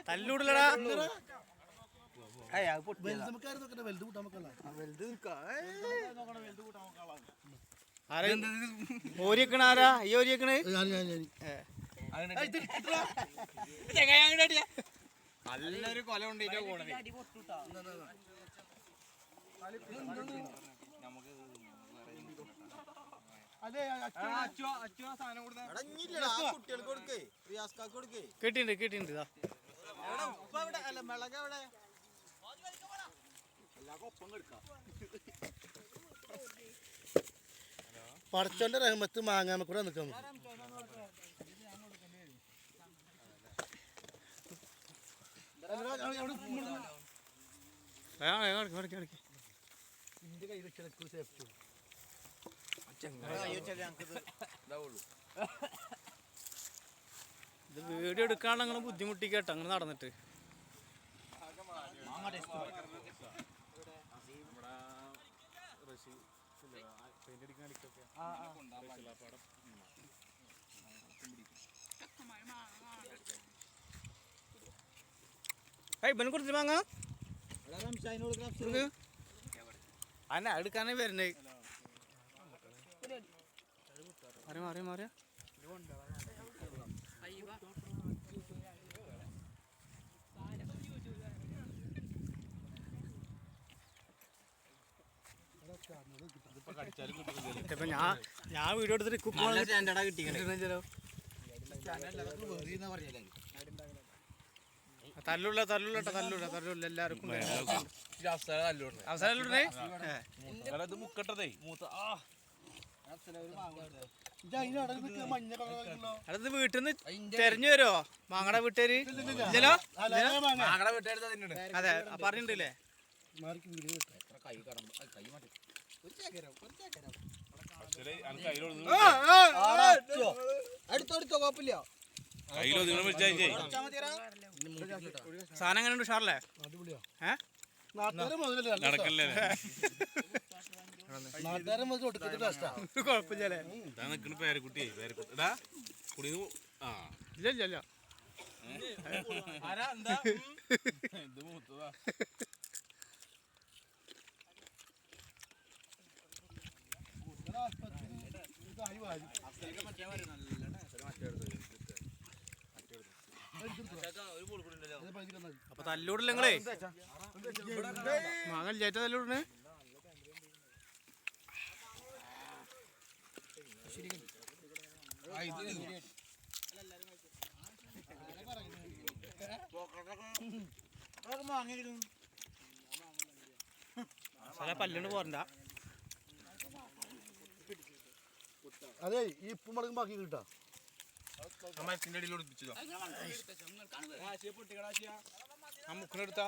തല്ലൂടില്ലടാ. ഓരിക്കണാരാ ഈ ഓരിക്കണേ നല്ലൊരു കൊല കൊണ്ടിട്ടോ പോണത്. കിട്ടിണ്ട് പടച്ചോന്റെ റഹ്മത്ത് മാങ്ങാമ കൂടെ നിൽക്കാം. ഇത് വീഡിയോ എടുക്കാണ്ട് അങ്ങനെ ബുദ്ധിമുട്ടിക്കട്ടോ അങ്ങനെ നടന്നിട്ട്. ഇവനെ കൊടുത്തിട്ട് വാങ്ങാ അന്നെ എടുക്കാനേ വരുന്നേ. മാറി മാറിയ ഇപ്പൊ ഞാൻ വീഡിയോ എടുത്തിട്ട് തല്ലുള്ള എല്ലാവർക്കും അടുത്ത് വീട്ടിൽ നിന്ന് തെരഞ്ഞു വരുമോ മാങ്ങടെ വീട്ടുകാര്? അതെ പറഞ്ഞിട്ടില്ലേ? സാധനം എങ്ങനെ ഉണ്ട് ഉഷാറല്ലേ? കുഴപ്പമില്ലേ? ഇല്ല അപ്പൊ തല്ലൂടില്ല നിങ്ങളേ മാങ്ങ ചേറ്റ തല്ലൂടണേ. പല്ലുണ്ട് പോരണ്ട. അതെ ഈ ഇപ്പം മുളകും ബാക്കി കിട്ടാ മരത്തിന്റെ അടിയിൽ ഒളിപ്പിച്ചതോ? മുക്കിനെടുത്താ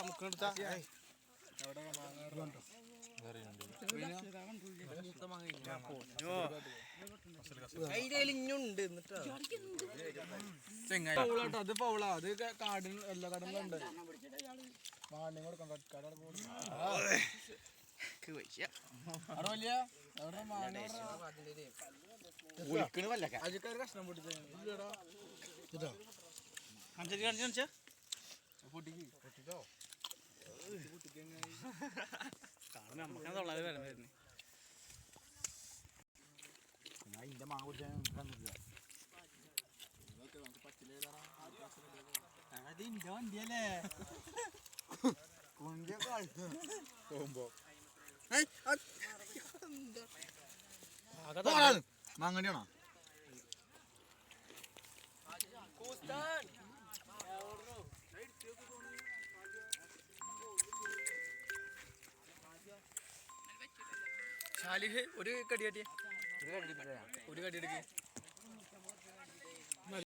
അത് പൗളാ. അത് കാടിന് എല്ലാ കടലുണ്ട്. കഷ്ണം പൊട്ടിച്ചോ നമുക്ക് തൊള്ളാതെ വരുന്നു. അതിന്റെ വണ്ടിയല്ലേ പോകുമ്പോ മാങ്ങണ്ടിയാണോ? ഷാലിഹ് ഒരു കടി കാട്ടിയ ഒരു കടി എടുക്കേ.